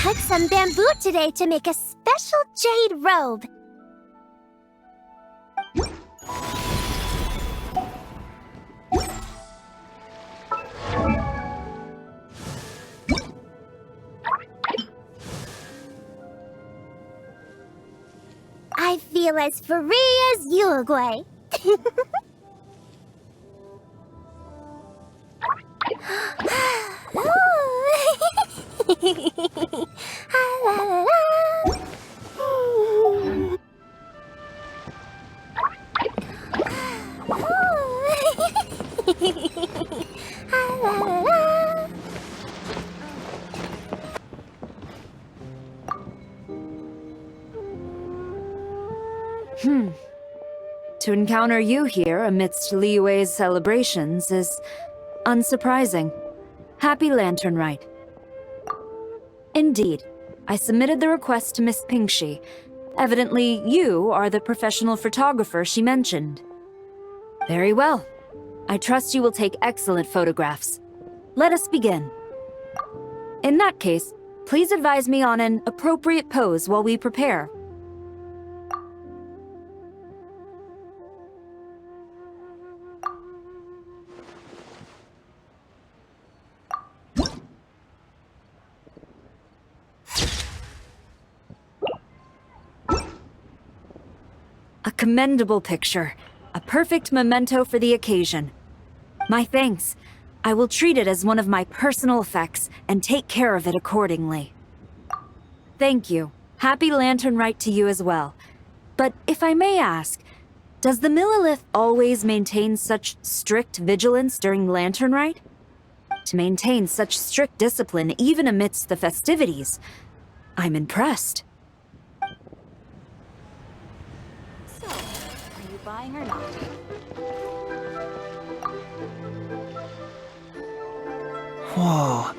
cut some bamboo today to make a special jade robe. I feel as free as Uruguay. To encounter you here amidst Liyue's celebrations is unsurprising. Happy Lanternlit. Indeed, I submitted the request to Miss Pingxi. Evidently, you are the professional photographer she mentioned. Very well. I trust you will take excellent photographs. Let us begin. In that case, please advise me on an appropriate pose while we prepare. A commendable picture. A perfect memento for the occasion. My thanks. I will treat it as one of my personal effects and take care of it accordingly. Thank you. Happy Lanternlit to you as well. But if I may ask, does the Millilith always maintain such strict vigilance during Lanternlit? To maintain such strict discipline even amidst the festivities, I'm impressed. Buying or not? Whoa.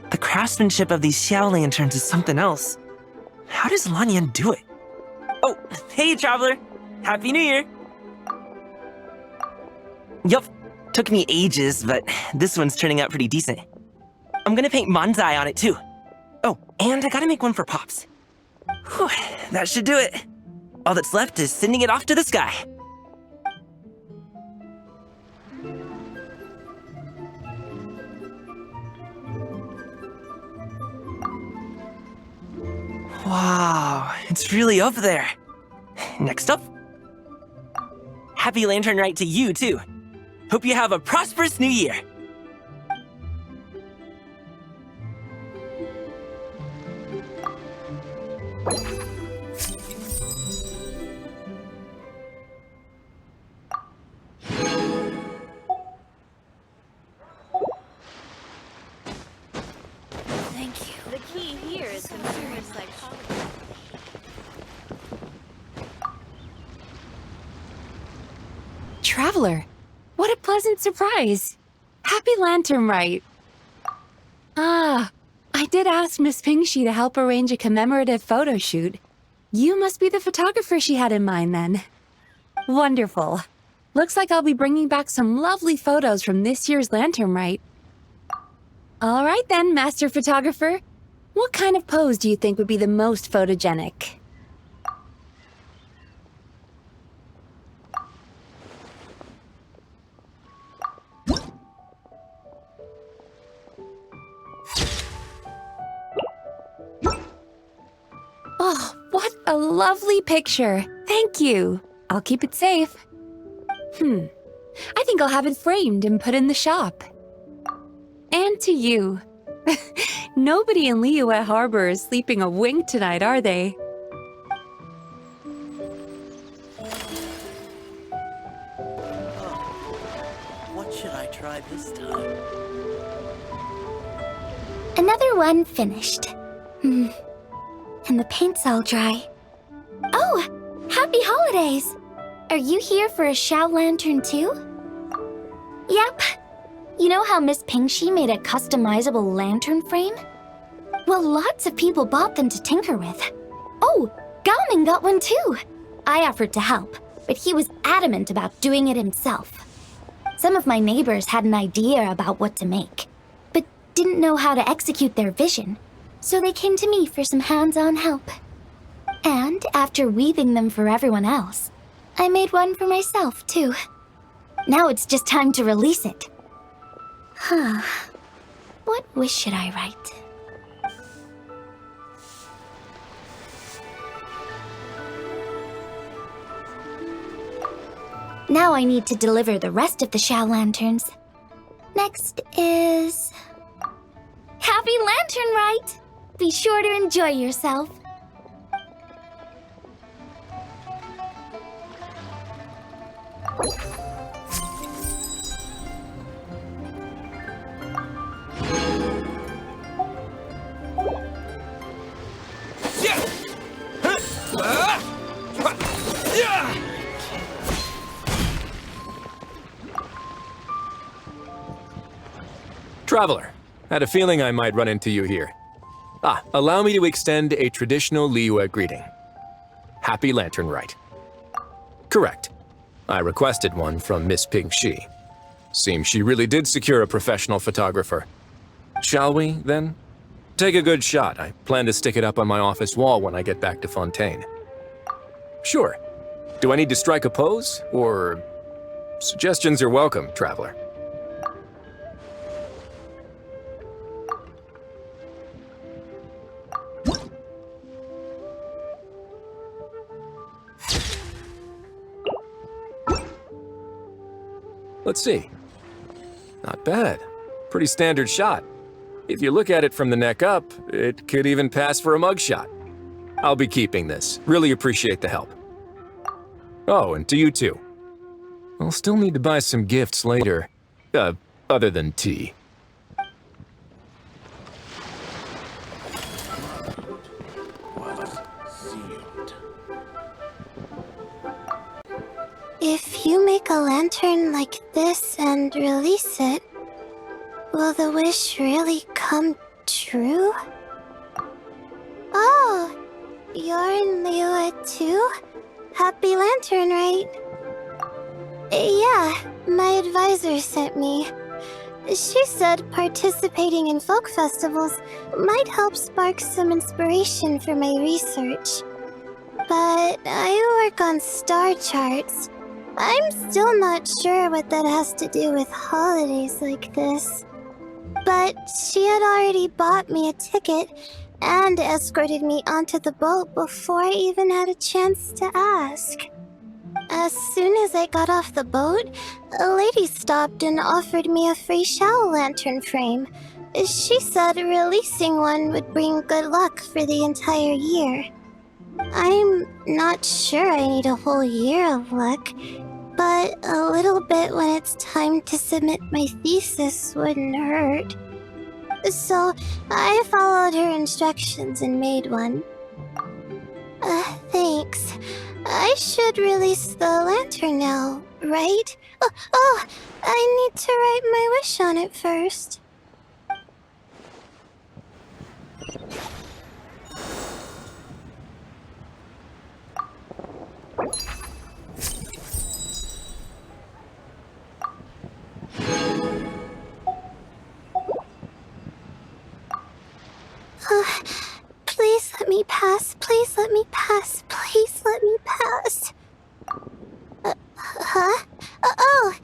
The craftsmanship of these Xiao lanterns is something else. How does Lanyan do it? Oh, hey, Traveler! Happy New Year! Yup, took me ages, but this one's turning out pretty decent. I'm gonna paint Manzai on it too. Oh, and I gotta make one for Pops. Whew, that should do it. All that's left is sending it off to the sky. Wow, it's really up there. Next up, happy Lanternlit to you, too. Hope you have a prosperous new year. Thank you. The key here is consumer psychology. Traveler, what a pleasant surprise. Happy Lanternlit. Ah, I did ask Miss Pingxi to help arrange a commemorative photo shoot. You must be the photographer she had in mind then. Wonderful. Looks like I'll be bringing back some lovely photos from this year's Lanternlit. All right then, Master Photographer. What kind of pose do you think would be the most photogenic? Oh, what a lovely picture. Thank you. I'll keep it safe. I think I'll have it framed and put in the shop. And to you. Nobody in Liyue Harbor is sleeping a wink tonight, are they? What should I try this time? Another one finished. And the paint's all dry. Oh, happy holidays! Are you here for a Xiao lantern too? Yep. You know how Miss Pingxi made a customizable lantern frame? Well, lots of people bought them to tinker with. Oh, Gaoming got one too. I offered to help, but he was adamant about doing it himself. Some of my neighbors had an idea about what to make, but didn't know how to execute their vision. so they came to me for some hands-on help. And after weaving them for everyone else, I made one for myself, too. Now it's just time to release it. Huh. What wish should I write? Now I need to deliver the rest of the Xiao lanterns. Next is... Happy Lantern Rite! Be sure to enjoy yourself. Traveler, had a feeling I might run into you here. Allow me to extend a traditional Liyue greeting. Happy Lantern Rite. Correct. I requested one from Miss Pingxi. Seems she really did secure a professional photographer. Shall we, then? Take a good shot. I plan to stick it up on my office wall when I get back to Fontaine. Sure. Do I need to strike a pose, or... Suggestions are welcome, Traveler. Let's see. Not bad. Pretty standard shot. If you look at it from the neck up, it could even pass for a mugshot. I'll be keeping this. Really appreciate the help. Oh, and to you too. I'll still need to buy some gifts later. Other than tea. If you make a lantern like this and release it, will the wish really come true? Oh, you're in Liyue too? Happy Lantern, right? Yeah, my advisor sent me. She said participating in folk festivals might help spark some inspiration for my research. But I work on star charts. I'm still not sure what that has to do with holidays like this. But she had already bought me a ticket and escorted me onto the boat before I even had a chance to ask. As soon as I got off the boat, a lady stopped and offered me a free Xiao lantern frame. She said releasing one would bring good luck for the entire year. I'm not sure I need a whole year of luck, but a little bit when it's time to submit my thesis wouldn't hurt. So I followed her instructions and made one. Thanks. I should release the lantern now, right? Oh, I need to write my wish on it first. Please let me pass. Please let me pass. Please let me pass. Huh? Oh,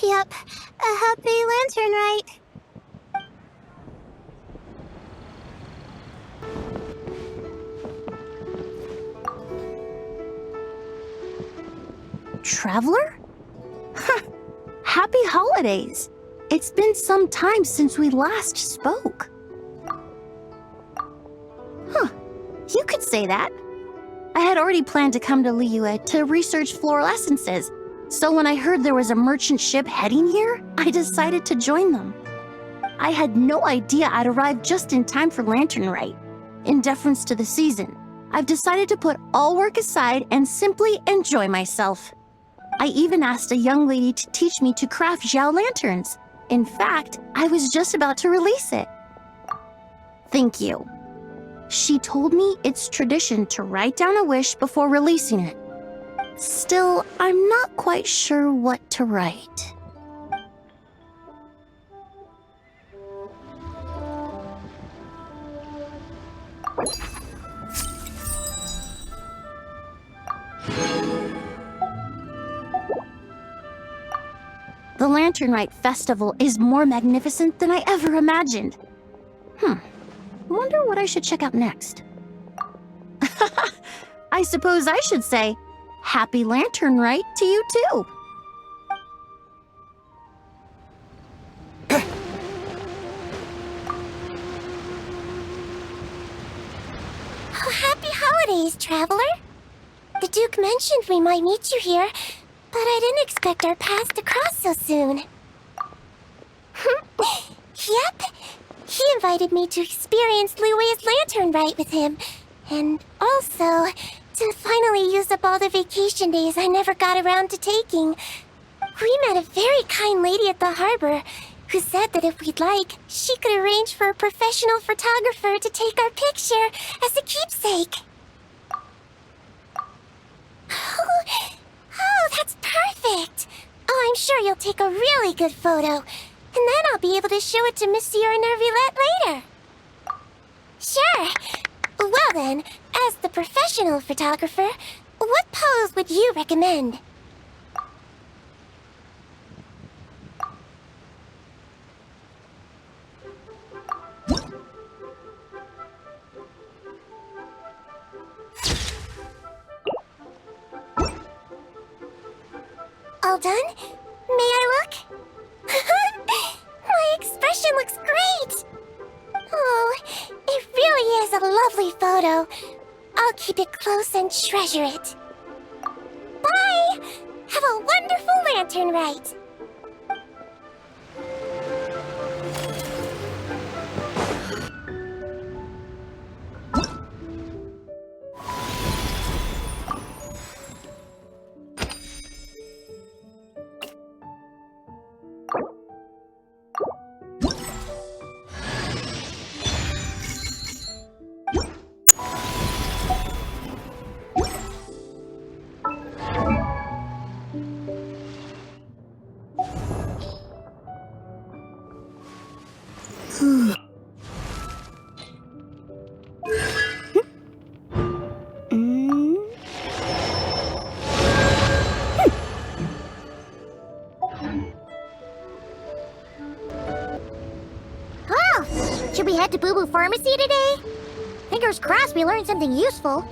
yep. A happy lantern, right? Traveler? Happy holidays! It's been some time since we last spoke. You could say that. I had already planned to come to Liyue to research floral essences, so when I heard there was a merchant ship heading here, I decided to join them. I had no idea I'd arrive just in time for Lantern Rite. In deference to the season, I've decided to put all work aside and simply enjoy myself. I even asked a young lady to teach me to craft Xiao lanterns. In fact, I was just about to release it. Thank you. She told me it's tradition to write down a wish before releasing it. Still, I'm not quite sure what to write. The Lanternlit Festival is more magnificent than I ever imagined. Wonder what I should check out next. I suppose I should say, Happy Lanternlit to you too. Oh, happy holidays, traveler. The Duke mentioned we might meet you here, but I didn't expect our paths to cross so soon. Yep. He invited me to experience Liyue's lantern rite with him, and also to finally use up all the vacation days I never got around to taking. We met a very kind lady at the harbor who said that if we'd like, she could arrange for a professional photographer to take our picture as a keepsake. Oh, that's perfect! Oh, I'm sure you'll take a really good photo, and then I'll be able to show it to Monsieur Nervilette later. Sure. Well then, as the professional photographer, what pose would you recommend? All done? May I look? My expression looks great! Oh, it really is a lovely photo. I'll keep it close and treasure it. Bye! Have a wonderful lantern rite! Should we head to Boo Boo Pharmacy today? Fingers crossed we learned something useful.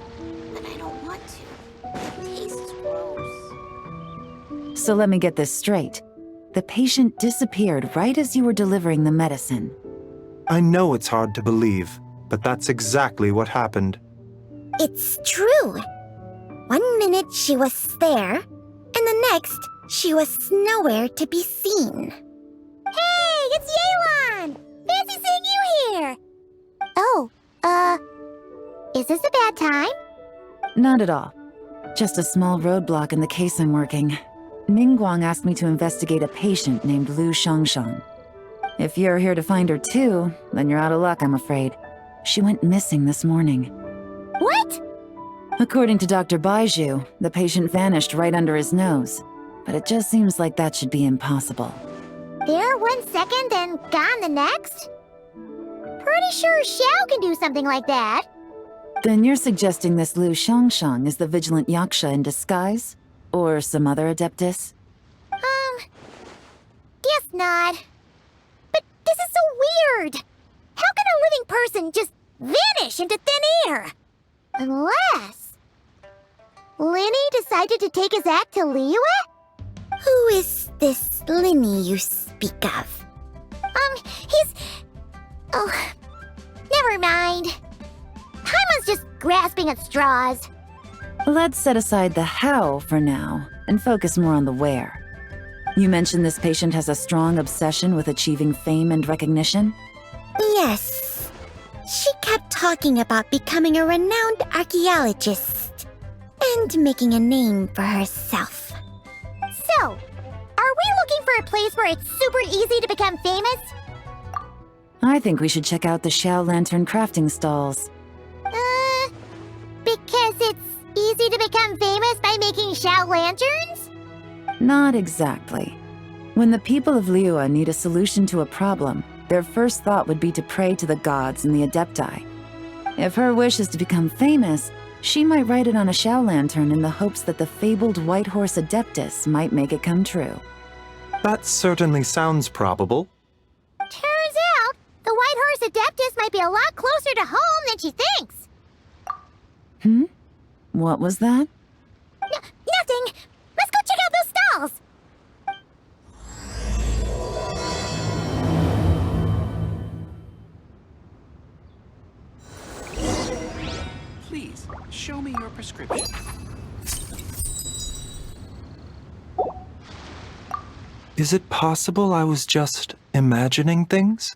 But I don't want to. It tastes gross. So let me get this straight. The patient disappeared right as you were delivering the medicine. I know it's hard to believe, but that's exactly what happened. It's true. 1 minute she was there, and the next she was nowhere to be seen. Hey, it's Yelan! Fancy seeing you here! Oh, is this a bad time? Not at all. Just a small roadblock in the case I'm working. Ningguang asked me to investigate a patient named Lu Shangshang. If you're here to find her too, then you're out of luck, I'm afraid. She went missing this morning. What? According to Dr. Baiju, the patient vanished right under his nose. But it just seems like that should be impossible. There 1 second and gone the next? Pretty sure Xiao can do something like that. Then you're suggesting this Lu Shangshang is the vigilant Yaksha in disguise? Or some other adeptus? Guess not. But this is so weird. How can a living person just vanish into thin air? Unless Linny decided to take his act to Liyue? Who is this Linny you speak of? He's... Oh, never mind. Paimon's just grasping at straws. Let's set aside the how for now, and focus more on the where. You mentioned this patient has a strong obsession with achieving fame and recognition? Yes. She kept talking about becoming a renowned archaeologist and making a name for herself. So, are we looking for a place where it's super easy to become famous? I think we should check out the Xiao lantern crafting stalls. Because it's easy to become famous by making Xiao lanterns? Not exactly. When the people of Liyue need a solution to a problem, their first thought would be to pray to the gods and the adepti. If her wish is to become famous, she might write it on a Xiao lantern in the hopes that the fabled White Horse Adeptus might make it come true. That certainly sounds probable. Turns out, the White Horse Adeptus might be a lot closer to home than she thinks. What was that? Nothing. Let's go check out those stalls. Please, show me your prescription. Is it possible I was just imagining things?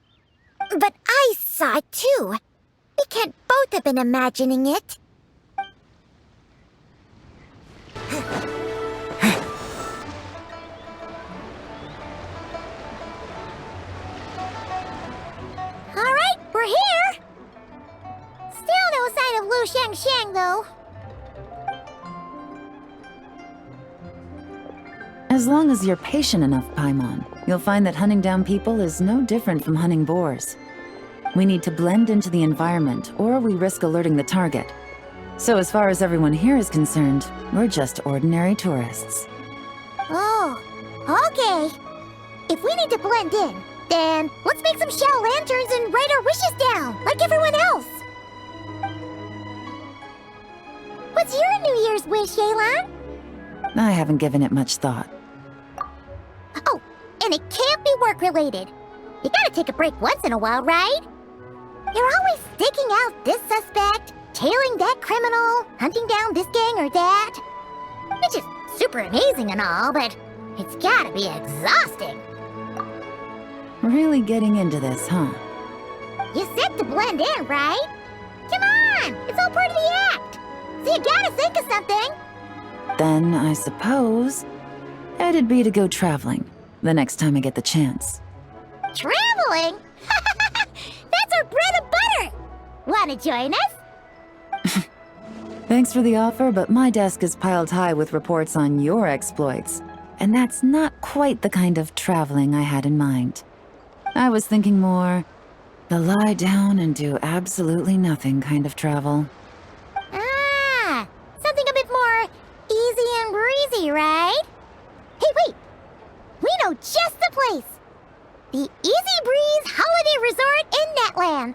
But I saw it too. We can't both have been imagining it. All right, we're here. Still no sign of Lu Shangxiang, though. As long as you're patient enough, Paimon, you'll find that hunting down people is no different from hunting boars. We need to blend into the environment, or we risk alerting the target. So as far as everyone here is concerned, we're just ordinary tourists. Oh, okay. If we need to blend in, then let's make some Xiao lanterns and write our wishes down, like everyone else. What's your New Year's wish, Yelan? I haven't given it much thought. Oh, and it can't be work-related. You gotta take a break once in a while, right? You're always digging out this suspect, tailing that criminal, hunting down this gang or that. Which is super amazing and all, but it's gotta be exhausting. Really getting into this, huh? You said to blend in, right? Come on, it's all part of the act. So you gotta think of something. Then, I suppose, it'd be to go traveling, the next time I get the chance. Traveling? That's our bread and butter. Wanna join us? Thanks for the offer, but my desk is piled high with reports on your exploits. And that's not quite the kind of traveling I had in mind. I was thinking more, the lie down and do absolutely nothing kind of travel. Ah, something a bit more easy and breezy, right? Hey, wait. We know just the place. The Easy Breeze Holiday Resort in Netland.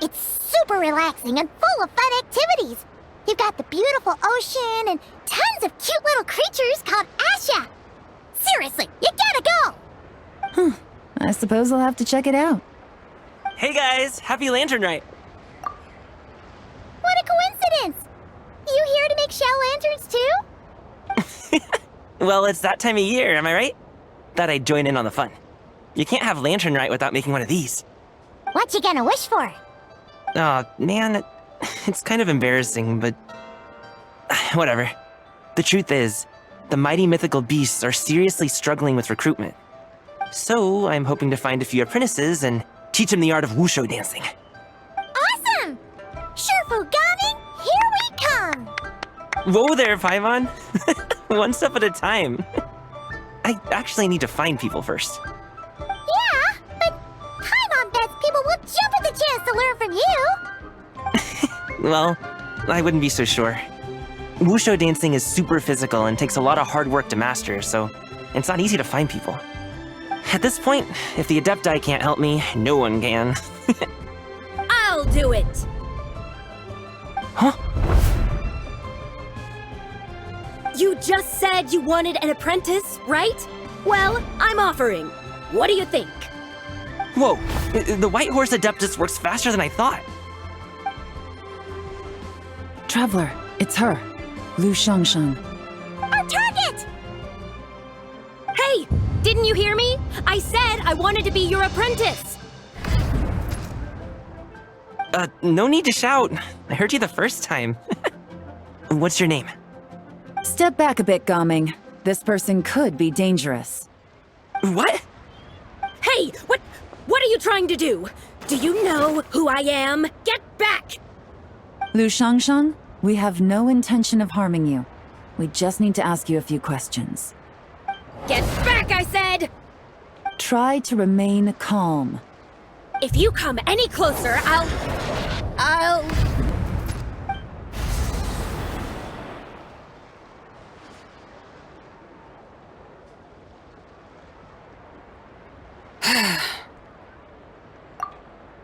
It's super relaxing and full of fun activities. You've got the beautiful ocean and tons of cute little creatures called Asha. Seriously, you gotta go. I suppose I'll have to check it out. Hey guys, happy Lanternlit. What a coincidence. You here to make Xiao lanterns too? Well, it's that time of year, am I right? Thought I'd join in on the fun. You can't have Lanternlit without making one of these. What you gonna wish for? Oh, man, it's kind of embarrassing, but whatever. The truth is, the mighty mythical beasts are seriously struggling with recruitment. So I'm hoping to find a few apprentices and teach them the art of wushu dancing. Awesome! Shifu Gaming, here we come! Whoa there, Paimon. One step at a time. I actually need to find people first. Yeah, but Paimon bets people will jump at the chance to learn from you! Well, I wouldn't be so sure. Wushu dancing is super physical and takes a lot of hard work to master, so it's not easy to find people. At this point, if the adepti can't help me, no one can. I'll do it! Huh? You just said you wanted an apprentice, right? Well, I'm offering. What do you think? Whoa, the White Horse Adeptus works faster than I thought. Traveler, it's her. Lu Shangxiang. Our target! Hey! Didn't you hear me? I said I wanted to be your apprentice! No need to shout. I heard you the first time. What's your name? Step back a bit, Gaming. This person could be dangerous. What? Hey! What are you trying to do? Do you know who I am? Get back! Lu Shangxiang, we have no intention of harming you. We just need to ask you a few questions. Get back, I said! Try to remain calm. If you come any closer, I'll... I'll...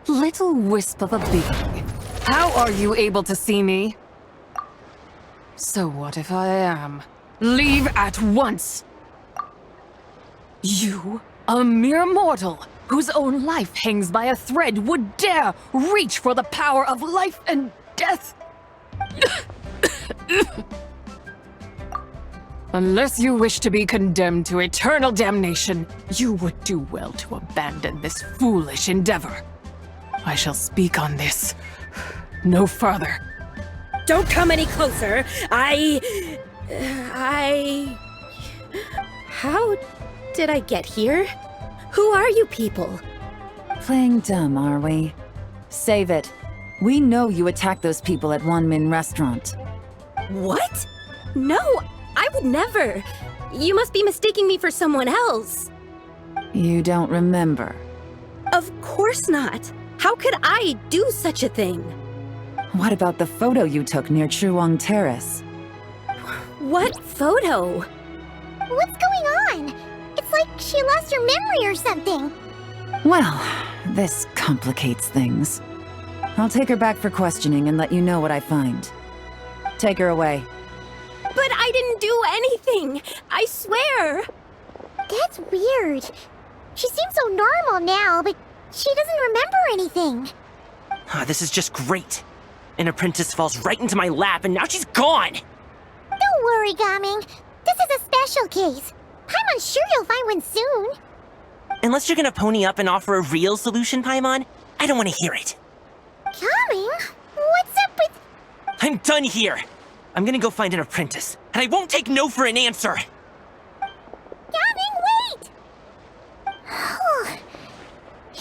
Little wisp of a being. How are you able to see me? So what if I am? Leave at once! You, a mere mortal, whose own life hangs by a thread, would dare reach for the power of life and death? Unless you wish to be condemned to eternal damnation, you would do well to abandon this foolish endeavor. I shall speak on this no further. Don't come any closer. How did I get here? Who are you people? Playing dumb, are we? Save it. We know you attacked those people at One Min Restaurant. What? No, I would never. You must be mistaking me for someone else. You don't remember. Of course not. How could I do such a thing? What about the photo you took near Chuang Terrace? What photo? What's going on? It's like she lost her memory or something. Well, this complicates things. I'll take her back for questioning and let you know what I find. Take her away. But I didn't do anything! I swear! That's weird. She seems so normal now, but she doesn't remember anything. This is just great. An apprentice falls right into my lap and now she's gone! Don't worry, Gaming. This is a special case. Paimon's sure you'll find one soon. Unless you're gonna pony up and offer a real solution, Paimon, I don't want to hear it. Gaming? What's up with... I'm done here! I'm gonna go find an apprentice, and I won't take no for an answer! Gaming, wait!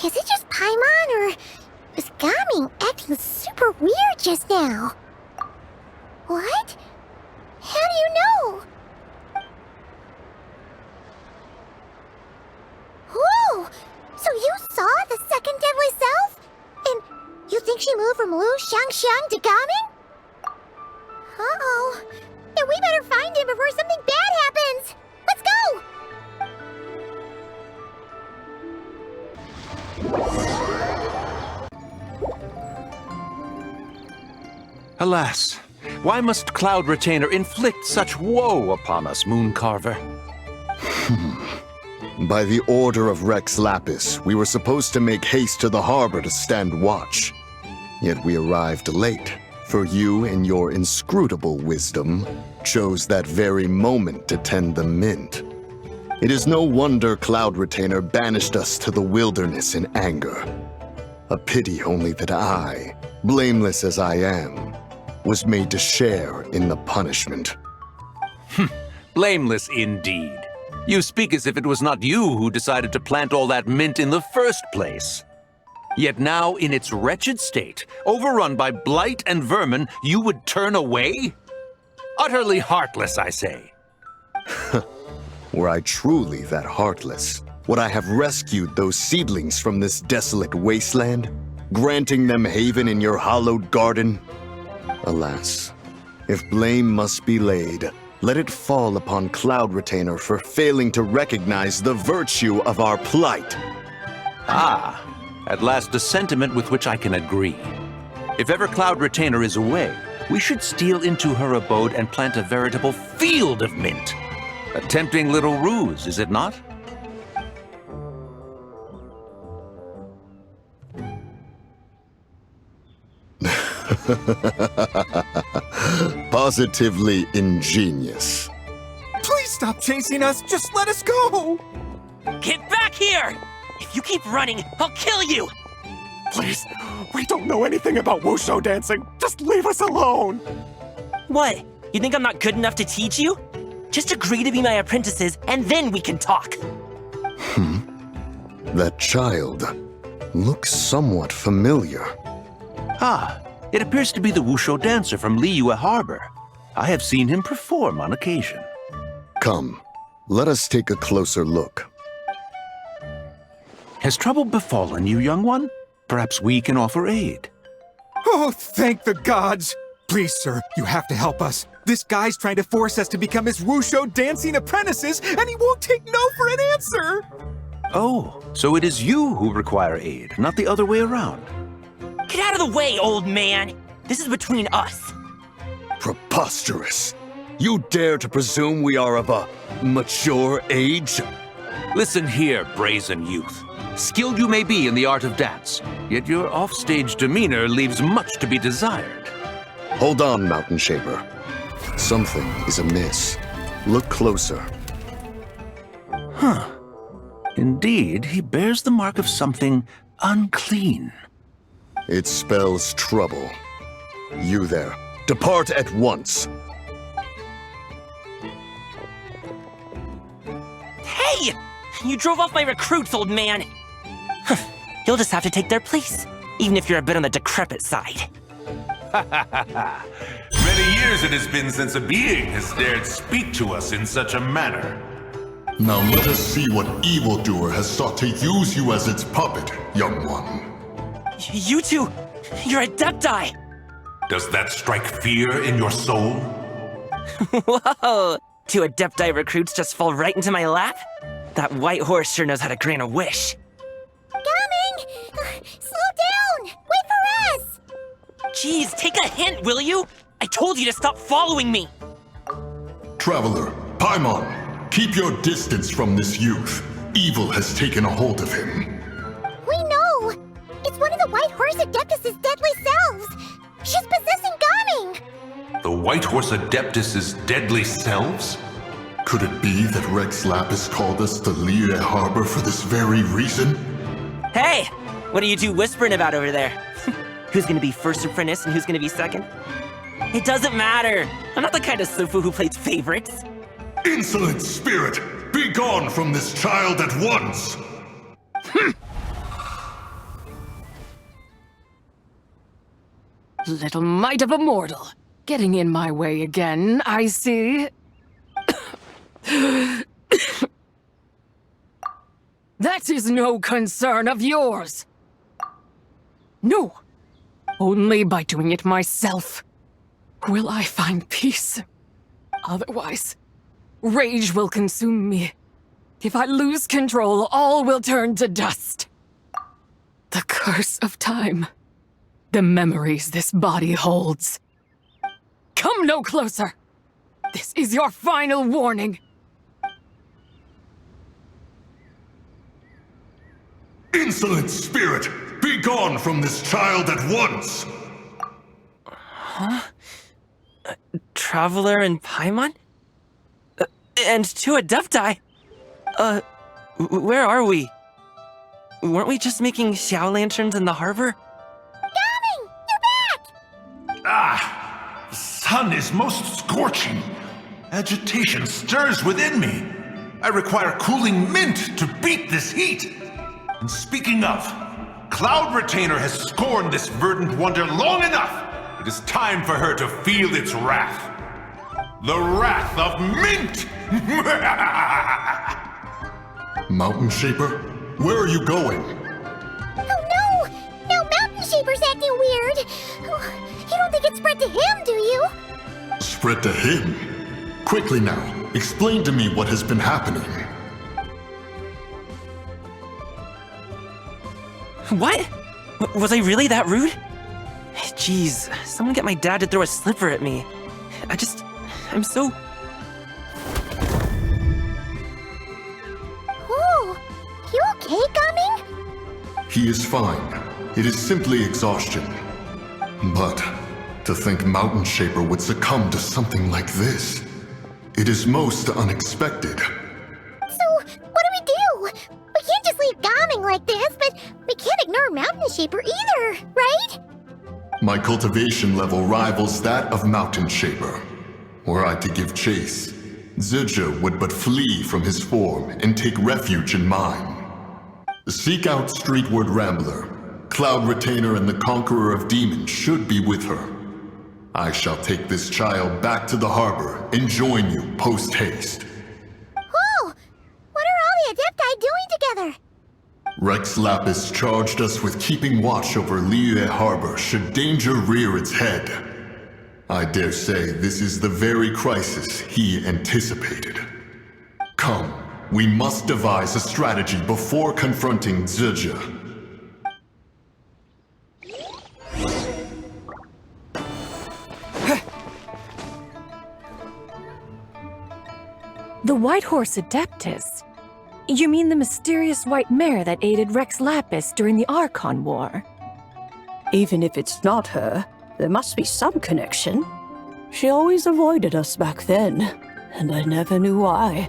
Is it just Paimon, or was Gaming acting super weird just now? What? How do you know? Whoa! So you saw the second deadly self? And you think she moved from Lu Xiangxiang to Gaming? Uh-oh. Then we better find him before something bad happens! Let's go! Alas, why must Cloud Retainer inflict such woe upon us, Moon Carver? By the order of Rex Lapis, we were supposed to make haste to the harbor to stand watch. Yet we arrived late, for you, in your inscrutable wisdom, chose that very moment to tend the mint. It is no wonder Cloud Retainer banished us to the wilderness in anger. A pity only that I, blameless as I am, was made to share in the punishment. Blameless indeed. You speak as if it was not you who decided to plant all that mint in the first place. Yet now, in its wretched state, overrun by blight and vermin, you would turn away? Utterly heartless, I say. Were I truly that heartless, would I have rescued those seedlings from this desolate wasteland, granting them haven in your hallowed garden? Alas, if blame must be laid, let it fall upon Cloud Retainer for failing to recognize the virtue of our plight. Ah, at last a sentiment with which I can agree. If ever Cloud Retainer is away, we should steal into her abode and plant a veritable field of mint. A tempting little ruse, is it not? Positively ingenious. Please stop chasing us. Just let us go. Get back here! If you keep running, I'll kill you! Please, we don't know anything about wushu dancing. Just leave us alone. What? You think I'm not good enough to teach you? Just agree to be my apprentices, and then we can talk. That child looks somewhat familiar. Ah, it appears to be the wushu dancer from Liyue Harbor. I have seen him perform on occasion. Come, let us take a closer look. Has trouble befallen you, young one? Perhaps we can offer aid. Oh, thank the gods! Please, sir, you have to help us. This guy's trying to force us to become his wushu dancing apprentices, and he won't take no for an answer! Oh, so it is you who require aid, not the other way around. Get out of the way, old man! This is between us. Preposterous. You dare to presume we are of a mature age? Listen here, brazen youth. Skilled you may be in the art of dance, yet your offstage demeanor leaves much to be desired. Hold on, Mountain Shaper. Something is amiss. Look closer. Huh. Indeed, he bears the mark of something unclean. It spells trouble. You there, depart at once. Hey! You drove off my recruits, old man! You'll just have to take their place, even if you're a bit on the decrepit side. Many years it has been since a being has dared speak to us in such a manner. Now let us see what evildoer has sought to use you as its puppet, young one. You two, you're adepti! Does that strike fear in your soul? Whoa! Two adepti recruits just fall right into my lap? That white horse sure knows how to grant a wish. Coming! Slow down! Wait for us! Jeez, take a hint, will you? I told you to stop following me! Traveler, Paimon, keep your distance from this youth. Evil has taken a hold of him. We know! It's one of the White Horse Adeptus' deadly selves! She's possessing Gaming! The White Horse Adeptus' deadly selves? Could it be that Rex Lapis called us to Liyue Harbor for this very reason? Hey! What are you two whispering about over there? Who's gonna be first apprentice and who's gonna be second? It doesn't matter! I'm not the kind of Sufu who plays favorites. Insolent spirit! Be gone from this child at once! Little mite of a mortal. Getting in my way again, I see. That is no concern of yours. No. Only by doing it myself will I find peace. Otherwise, rage will consume me. If I lose control, all will turn to dust. The curse of time. The memories this body holds. Come no closer. This is your final warning. Insolent spirit! Be gone from this child at once! Huh? Traveler and Paimon? And two adepti? Where are we? Weren't we just making Xiao lanterns in the harbor? Gaming! You're back! Ah! The sun is most scorching. Agitation stirs within me. I require cooling mint to beat this heat. And speaking of, Cloud Retainer has scorned this verdant wonder long enough. It is time for her to feel its wrath. The wrath of mint! Mountain Shaper, where are you going? Oh no! Now Mountain Shaper's acting weird! You don't think it's spread to him, do you? Spread to him? Quickly now, explain to me what has been happening. What? Was I really that rude? Jeez, someone get my dad to throw a slipper at me. I'm so... Whoa! You okay, Gaming? He is fine. It is simply exhaustion. But to think Mountain Shaper would succumb to something like this, it is most unexpected. So, what do we do? We can't just leave Gaming like this, but we can't ignore Mountain Shaper either, right? My cultivation level rivals that of Mountain Shaper. Were I to give chase, Zizha would but flee from his form and take refuge in mine. Seek out Streetward Rambler. Cloud Retainer and the Conqueror of Demons should be with her. I shall take this child back to the harbor and join you post-haste. Whoa! What are all the Adepti doing together? Rex Lapis charged us with keeping watch over Liyue Harbor should danger rear its head. I dare say this is the very crisis he anticipated. Come, we must devise a strategy before confronting Zizha. The White Horse Adeptus? You mean the mysterious white mare that aided Rex Lapis during the Archon War? Even if it's not her, there must be some connection. She always avoided us back then, and I never knew why.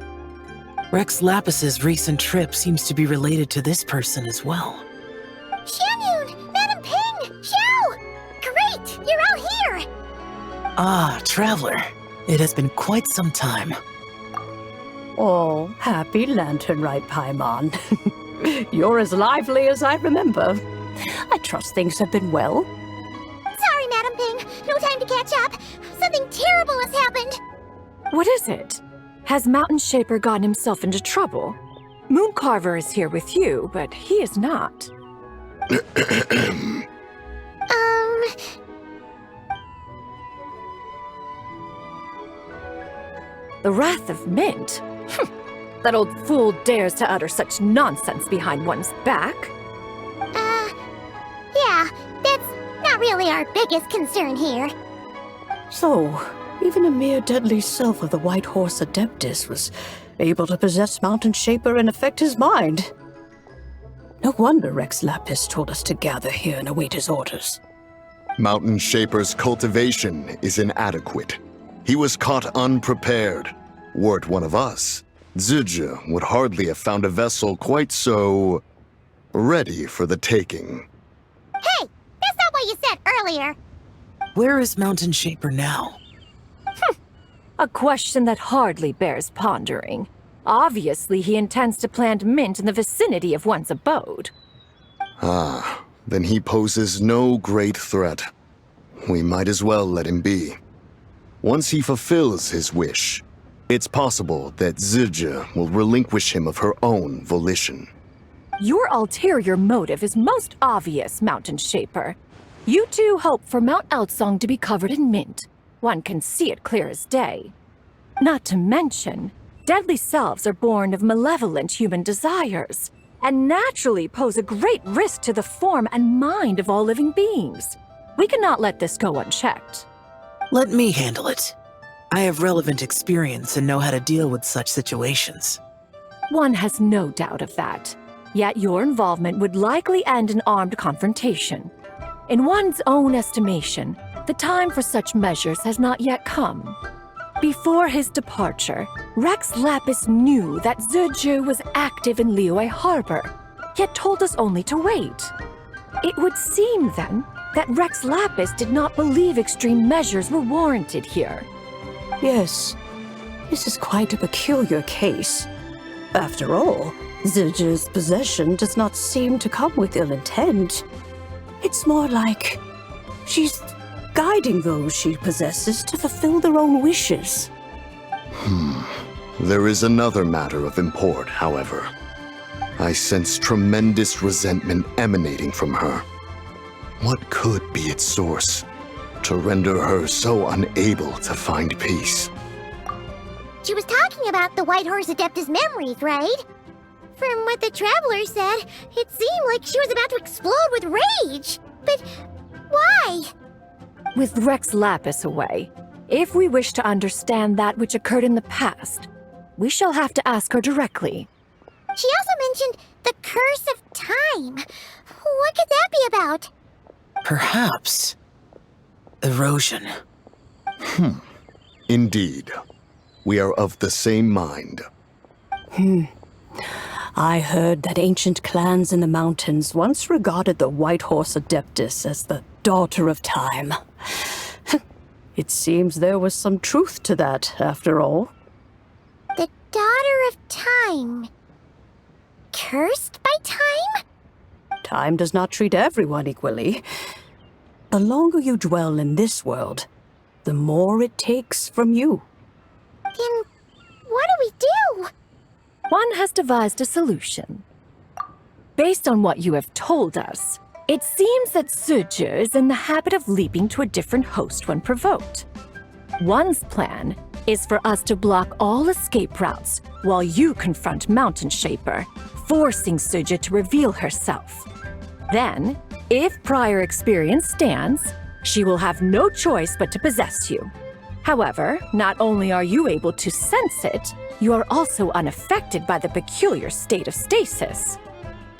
Rex Lapis's recent trip seems to be related to this person as well. Xianyun! Madam Ping! Xiao! Great! You're out here! Ah, Traveler. It has been quite some time. Oh, happy Lanternlit, Paimon. You're as lively as I remember. I trust things have been well. Sorry, Madam Ping. No time to catch up. Something terrible has happened. What is it? Has Mountain Shaper gotten himself into trouble? Moon Carver is here with you, but he is not. The Wrath of Mint? That old fool dares to utter such nonsense behind one's back. Yeah, that's not really our biggest concern here. So, even a mere deadly self of the White Horse Adeptus was able to possess Mountain Shaper and affect his mind. No wonder Rex Lapis told us to gather here and await his orders. Mountain Shaper's cultivation is inadequate. He was caught unprepared. Were it one of us, Zizha would hardly have found a vessel quite so ready for the taking. Hey, that's not what you said earlier. Where is Mountain Shaper now? A question that hardly bears pondering. Obviously, he intends to plant mint in the vicinity of one's abode. Ah, then he poses no great threat. We might as well let him be. Once he fulfills his wish, it's possible that Zizha will relinquish him of her own volition. Your ulterior motive is most obvious, Mountain Shaper. You two hope for Mount Eltsong to be covered in mint. One can see it clear as day. Not to mention, deadly selves are born of malevolent human desires, and naturally pose a great risk to the form and mind of all living beings. We cannot let this go unchecked. Let me handle it. I have relevant experience and know how to deal with such situations. One has no doubt of that. Yet your involvement would likely end in armed confrontation. In one's own estimation, the time for such measures has not yet come. Before his departure, Rex Lapis knew that Zizha was active in Liyue Harbor, yet told us only to wait. It would seem, then, that Rex Lapis did not believe extreme measures were warranted here. Yes, this is quite a peculiar case. After all, Zizha's possession does not seem to come with ill intent. It's more like she's guiding those she possesses to fulfill their own wishes. There is another matter of import, however. I sense tremendous resentment emanating from her. What could be its source to render her so unable to find peace? She was talking about the White Horse Adeptus memories, right? From what the Traveler said, it seemed like she was about to explode with rage. But why? With Rex Lapis away, if we wish to understand that which occurred in the past, we shall have to ask her directly. She also mentioned the Curse of Time. What could that be about? Perhaps erosion. Indeed. We are of the same mind. I heard that ancient clans in the mountains once regarded the White Horse Adeptus as the daughter of time. It seems there was some truth to that, after all. The Daughter of Time. Cursed by time? Time does not treat everyone equally. The longer you dwell in this world, the more it takes from you. Then what do we do? One has devised a solution. Based on what you have told us, it seems that Stooge is in the habit of leaping to a different host when provoked. One's plan is for us to block all escape routes while you confront Mountain Shaper, forcing Stooge to reveal herself. Then, if prior experience stands, she will have no choice but to possess you. However, not only are you able to sense it, you are also unaffected by the peculiar state of stasis.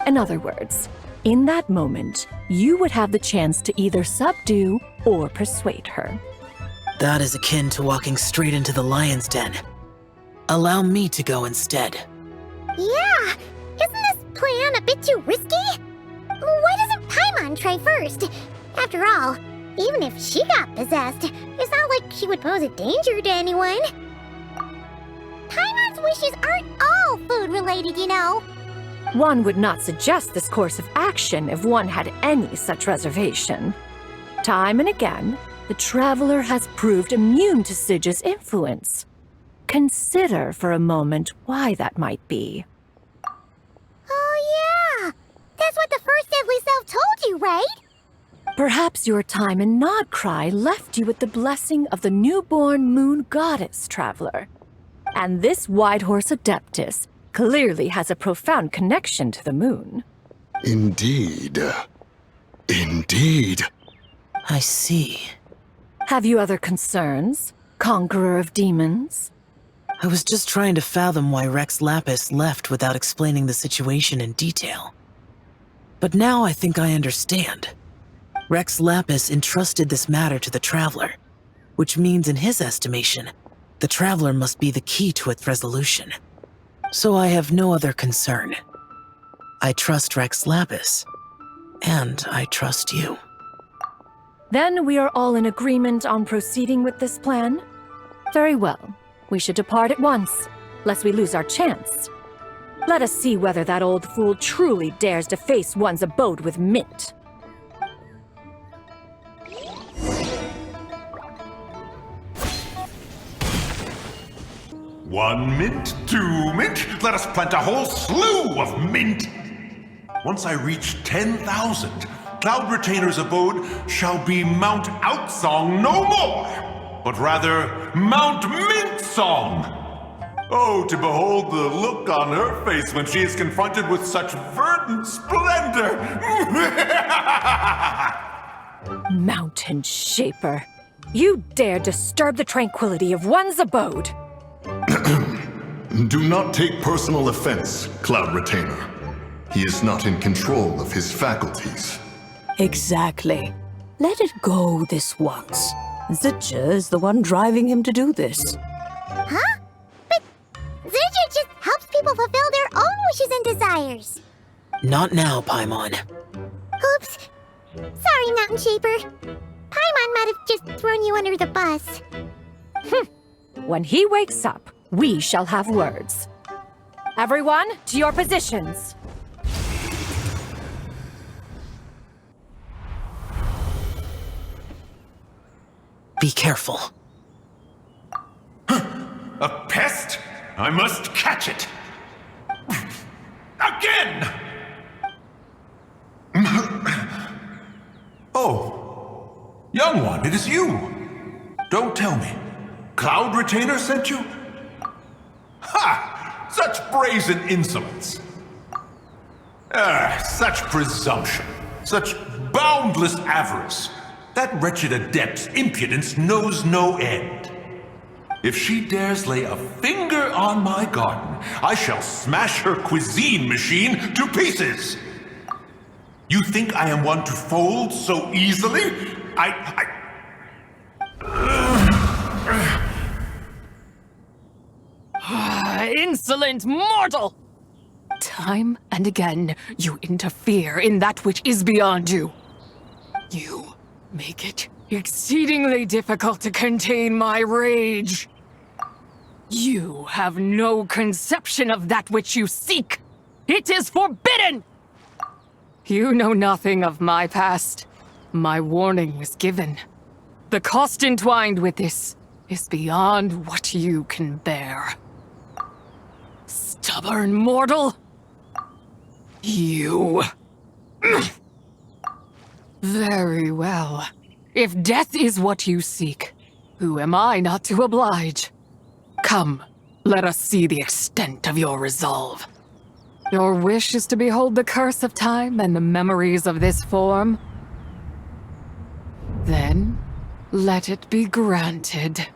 In other words, in that moment, you would have the chance to either subdue or persuade her. That is akin to walking straight into the lion's den. Allow me to go instead. Yeah, isn't this plan a bit too risky? Why doesn't Paimon try first? After all, even if she got possessed, it's not like she would pose a danger to anyone. Paimon's wishes aren't all food-related, you know. One would not suggest this course of action if one had any such reservation. Time and again, the traveler has proved immune to Stooge's influence. Consider for a moment why that might be. Oh yeah! That's what the first deadly self told you, right? Perhaps your time in Nodcry left you with the blessing of the newborn moon goddess, traveler. And this Whitehorse Adeptus clearly has a profound connection to the moon. Indeed. Indeed. I see. Have you other concerns, Conqueror of Demons? I was just trying to fathom why Rex Lapis left without explaining the situation in detail. But now I think I understand. Rex Lapis entrusted this matter to the Traveler, which means in his estimation, the Traveler must be the key to its resolution. So I have no other concern. I trust Rex Lapis, and I trust you. Then we are all in agreement on proceeding with this plan? Very well. We should depart at once, lest we lose our chance. Let us see whether that old fool truly dares to face one's abode with Mint. One mint, 2 mint, let us plant a whole slew of mint. Once I reach 10,000, Cloud Retainer's abode shall be Mount Outsong no more, but rather Mount Mint Song. Oh, to behold the look on her face when she is confronted with such verdant splendor! Mountain Shaper, you dare disturb the tranquility of one's abode. Do not take personal offense, Cloud Retainer. He is not in control of his faculties. Exactly. Let it go this once. Zidja is the one driving him to do this. Huh? But Zidja just helps people fulfill their own wishes and desires. Not now, Paimon. Oops. Sorry, Mountain Shaper. Paimon might have just thrown you under the bus. When he wakes up, we shall have words. Everyone, to your positions. Be careful. A pest? I must catch it! Again! Oh, young one, it is you. Don't tell me. Cloud Retainer sent you? Ha! Such brazen insolence. Such presumption. Such boundless avarice. That wretched adept's impudence knows no end. If she dares lay a finger on my garden, I shall smash her cuisine machine to pieces. You think I am one to fold so easily? Insolent mortal! Time and again, you interfere in that which is beyond you. You make it exceedingly difficult to contain my rage. You have no conception of that which you seek. It is forbidden! You know nothing of my past. My warning was given. The cost entwined with this is beyond what you can bear. Stubborn mortal! You. Very well. If death is what you seek, who am I not to oblige? Come, let us see the extent of your resolve. Your wish is to behold the curse of time and the memories of this form? Then, let it be granted.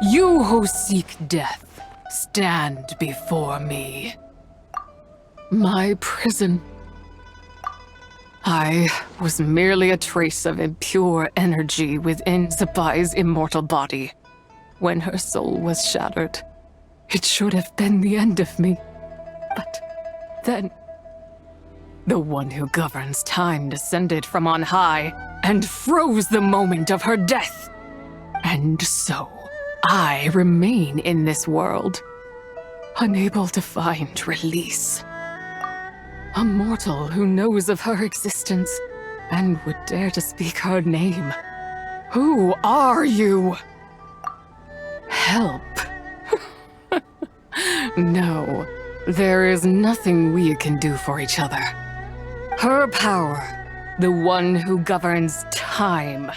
You who seek death, stand before me. My prison. I was merely a trace of impure energy within Zapai's immortal body. When her soul was shattered, it should have been the end of me. But then, the one who governs time descended from on high and froze the moment of her death. And so, I remain in this world, unable to find release. A mortal who knows of her existence and would dare to speak her name. Who are you? Help. No, there is nothing we can do for each other. Her power, the one who governs time,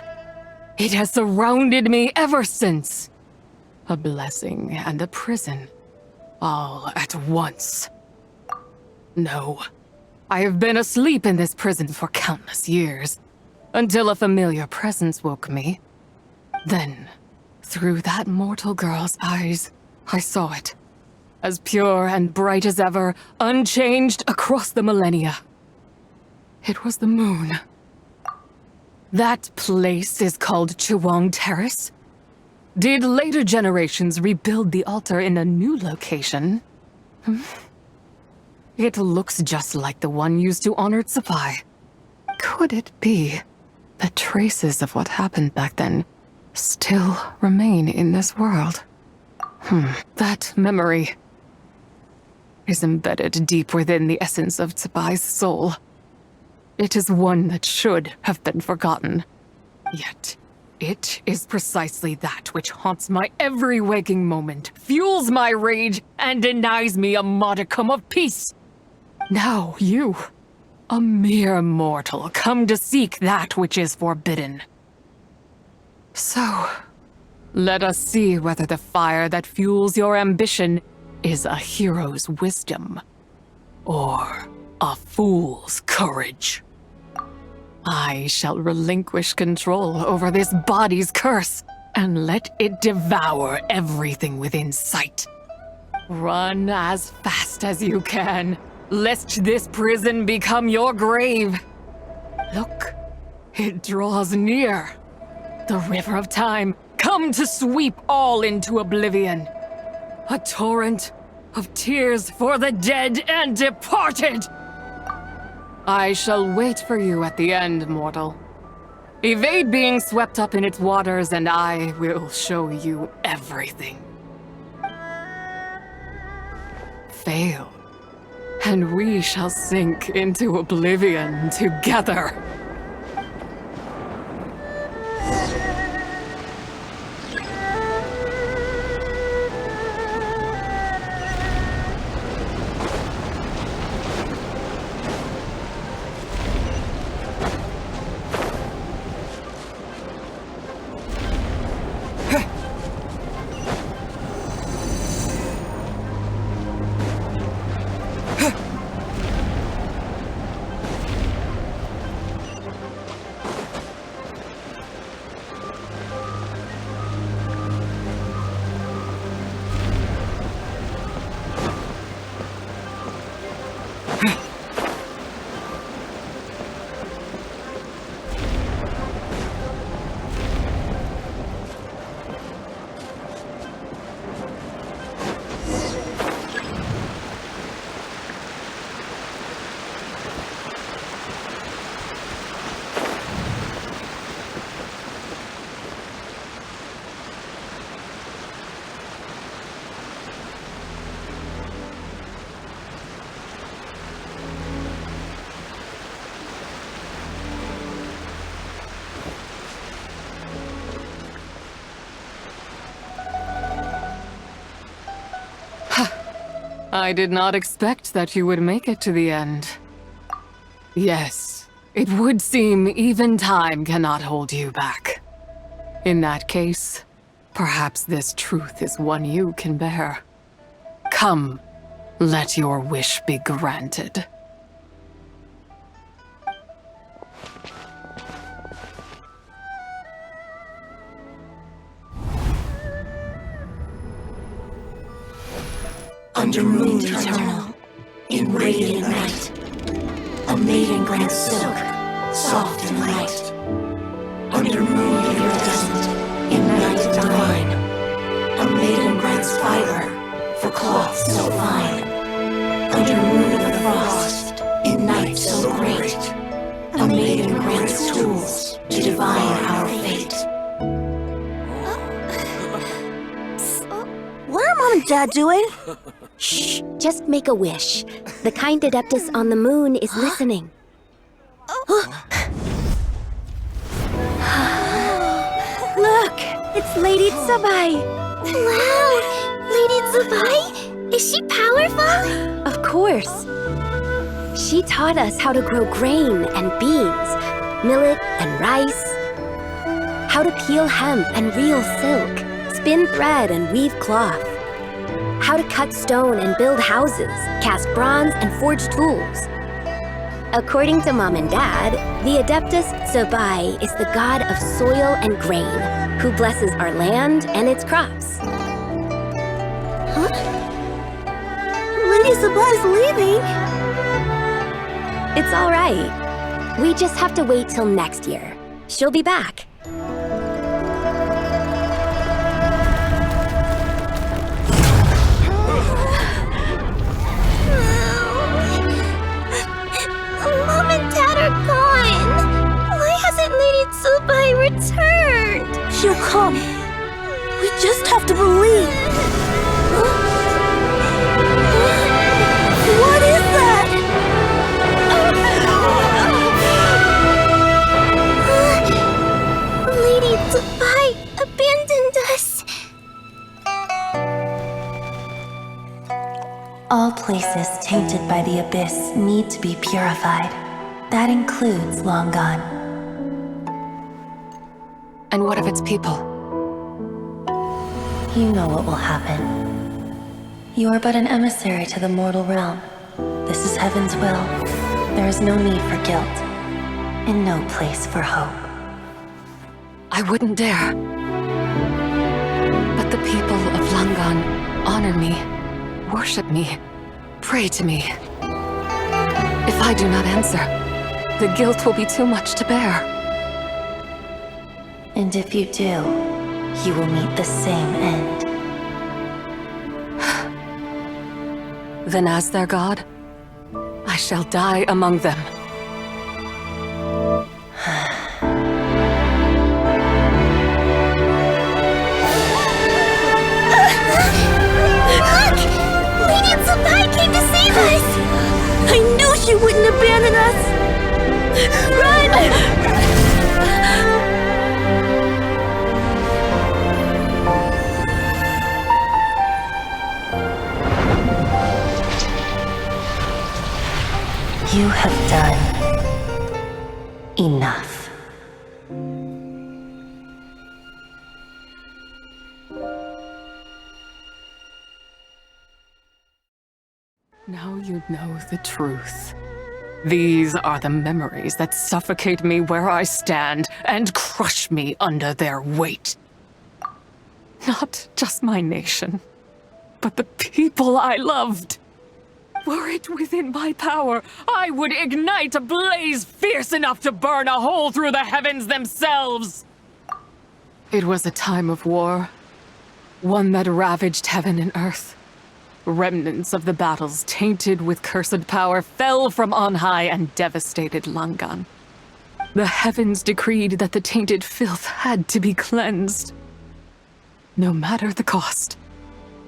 it has surrounded me ever since. A blessing and a prison, all at once. No, I have been asleep in this prison for countless years, until a familiar presence woke me. Then, through that mortal girl's eyes, I saw it, as pure and bright as ever, unchanged across the millennia. It was the moon. That place is called Chiwang Terrace. Did later generations rebuild the altar in a new location? It looks just like the one used to honor Zapai. Could it be that traces of what happened back then still remain in this world? That memory is embedded deep within the essence of Zapai's soul. It is one that should have been forgotten. Yet, it is precisely that which haunts my every waking moment, fuels my rage, and denies me a modicum of peace. Now you, a mere mortal, come to seek that which is forbidden. So, let us see whether the fire that fuels your ambition is a hero's wisdom, or a fool's courage. I shall relinquish control over this body's curse, and let it devour everything within sight. Run as fast as you can, lest this prison become your grave. Look, it draws near. The river of time, come to sweep all into oblivion. A torrent of tears for the dead and departed. I shall wait for you at the end, mortal. Evade being swept up in its waters, and I will show you everything. Fail, and we shall sink into oblivion together. I did not expect that you would make it to the end. Yes, it would seem even time cannot hold you back. In that case, perhaps this truth is one you can bear. Come, let your wish be granted. Under moon eternal, in radiant night, a maiden grants silk, soft and light. Under moon iridescent, in night divine, a maiden grants fiber for cloth so fine. Under moon of frost, in night so great, a maiden grants tools to divine our fate. What are Mom and Dad doing? Shh, just make a wish. The kind adeptus on the moon is listening. Look, it's Lady Tsubai. Wow, Lady Tsubai? Is she powerful? Of course. She taught us how to grow grain and beans, millet and rice, how to peel hemp and reel silk, spin thread and weave cloth, how to cut stone and build houses, cast bronze and forge tools. According to Mom and Dad, the Adeptus Tsubai is the god of soil and grain, who blesses our land and its crops. Huh? Lady Tsubai's leaving? It's all right. We just have to wait till next year. She'll be back. Returned! She'll come. We just have to believe. What is that? Lady Tsubai abandoned us. All places tainted by the abyss need to be purified. That includes Long Gone. And what of its people? You know what will happen. You are but an emissary to the mortal realm. This is Heaven's will. There is no need for guilt, and no place for hope. I wouldn't dare. But the people of Langan honor me, worship me, pray to me. If I do not answer, the guilt will be too much to bear. And if you do, you will meet the same end. Then as their god, I shall die among them. Look! Lady Tsubai came to save us! I knew she wouldn't abandon us! Run! You have done enough. Now you know the truth. These are the memories that suffocate me where I stand and crush me under their weight. Not just my nation, but the people I loved. Were it within my power, I would ignite a blaze fierce enough to burn a hole through the heavens themselves. It was a time of war, one that ravaged heaven and earth. Remnants of the battles tainted with cursed power fell from on high and devastated Langan. The heavens decreed that the tainted filth had to be cleansed. No matter the cost,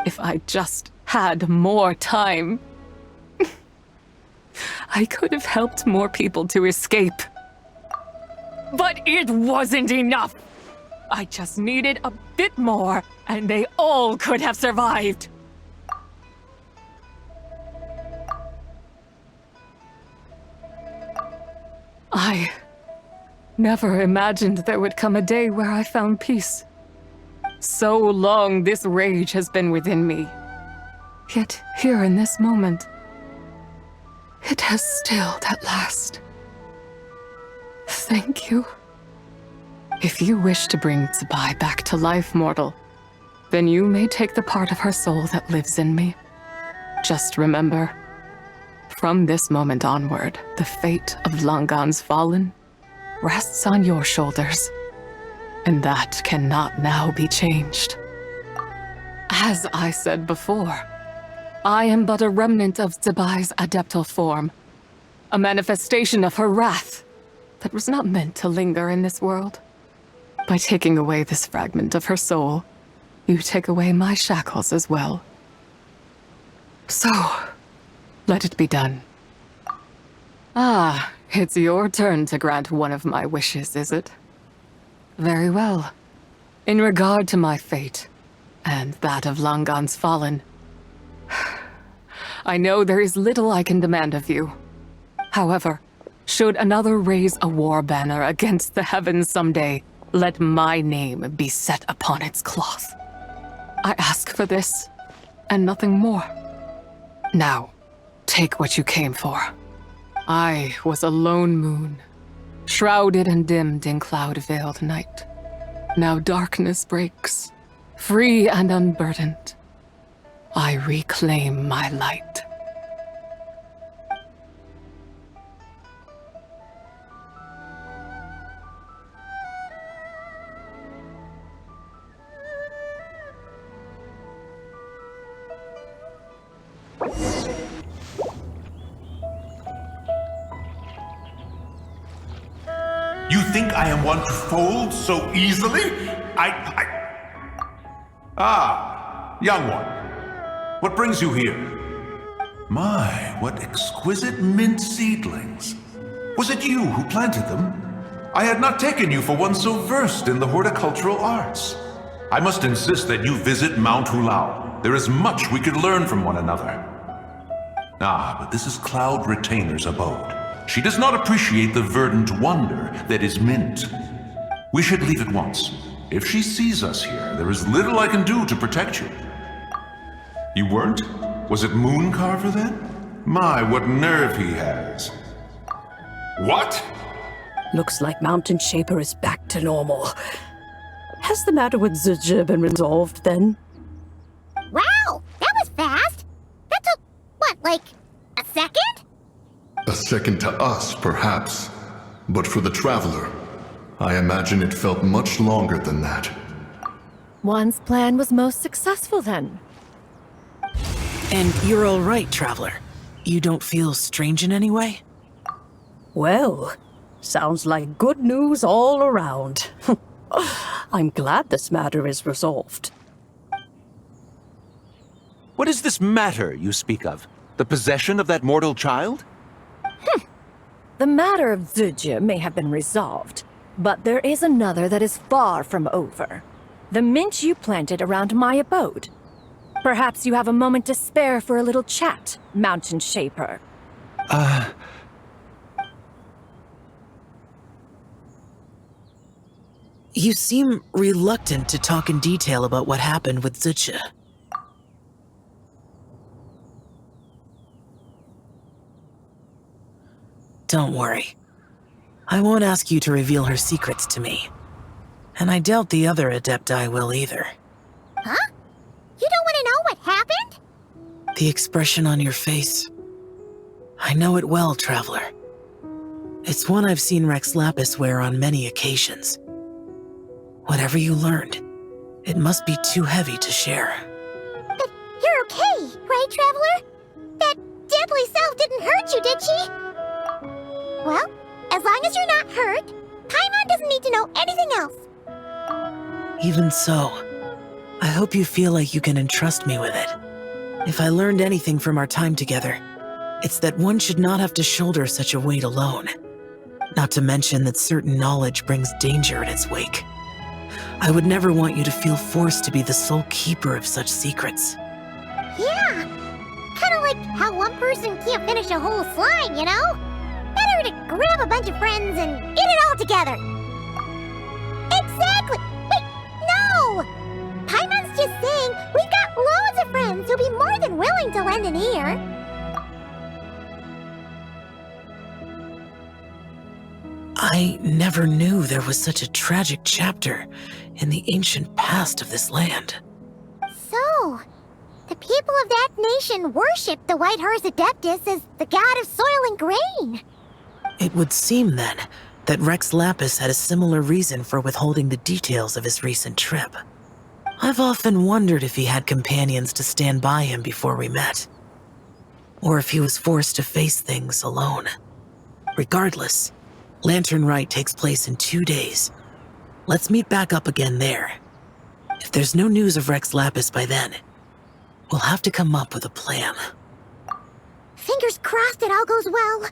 if I just had more time, I could have helped more people to escape. But it wasn't enough! I just needed a bit more, and they all could have survived. never imagined there would come a day where I found peace. So long this rage has been within me. Yet here in this moment, it has stilled at last. Thank you. If you wish to bring Zibai back to life, mortal, then you may take the part of her soul that lives in me. Just remember, from this moment onward, the fate of Langan's Fallen rests on your shoulders, and that cannot now be changed. As I said before, I am but a remnant of Zibai's adeptal form, a manifestation of her wrath that was not meant to linger in this world. By taking away this fragment of her soul, you take away my shackles as well. So, let it be done. Ah, it's your turn to grant one of my wishes, is it? Very well. In regard to my fate, and that of Langan's Fallen, I know there is little I can demand of you. However, should another raise a war banner against the heavens someday, let my name be set upon its cloth. I ask for this, and nothing more. Now, take what you came for. I was a lone moon, shrouded and dimmed in cloud-veiled night. Now darkness breaks, free and unburdened. I reclaim my light. You think I am one to fold so easily? Ah, young one. What brings you here? My, what exquisite mint seedlings. Was it you who planted them? I had not taken you for one so versed in the horticultural arts. I must insist that you visit Mount Hulao. There is much we could learn from one another. Ah, but this is Cloud Retainer's abode. She does not appreciate the verdant wonder that is mint. We should leave at once. If she sees us here, there is little I can do to protect you. You weren't? Was it Moon Carver then? My, what nerve he has. What? Looks like Mountain Shaper is back to normal. Has the matter with Zizhi been resolved then? Wow, that was fast. That took, what, like a second? A second to us, perhaps. But for the Traveler, I imagine it felt much longer than that. One's plan was most successful then. And you're all right, Traveler. You don't feel strange in any way? Well, sounds like good news all around. I'm glad this matter is resolved. What is this matter you speak of? The possession of that mortal child? The matter of Zizhi may have been resolved, but there is another that is far from over. The mint you planted around my abode. Perhaps you have a moment to spare for a little chat, Mountain Shaper. You seem reluctant to talk in detail about what happened with Zizhi. Don't worry. I won't ask you to reveal her secrets to me. And I doubt the other adepti will either. Huh? You don't want to know what happened? The expression on your face. I know it well, Traveler. It's one I've seen Rex Lapis wear on many occasions. Whatever you learned, it must be too heavy to share. But you're okay, right, Traveler? That deadly self didn't hurt you, did she? Well, as long as you're not hurt, Paimon doesn't need to know anything else. Even so, I hope you feel like you can entrust me with it. If I learned anything from our time together, it's that one should not have to shoulder such a weight alone. Not to mention that certain knowledge brings danger in its wake. I would never want you to feel forced to be the sole keeper of such secrets. Yeah, kind of like how one person can't finish a whole slime, you know? Better to grab a bunch of friends and eat it all together. to lend an ear. I never knew there was such a tragic chapter in the ancient past of this land. So, the people of that nation worship the White Horse Adeptus as the god of soil and grain. It would seem, then, that Rex Lapis had a similar reason for withholding the details of his recent trip. I've often wondered if he had companions to stand by him before we met, or if he was forced to face things alone. Regardless, Lanternlit takes place in 2 days. Let's meet back up again there. If there's no news of Rex Lapis by then, we'll have to come up with a plan. Fingers crossed it all goes well.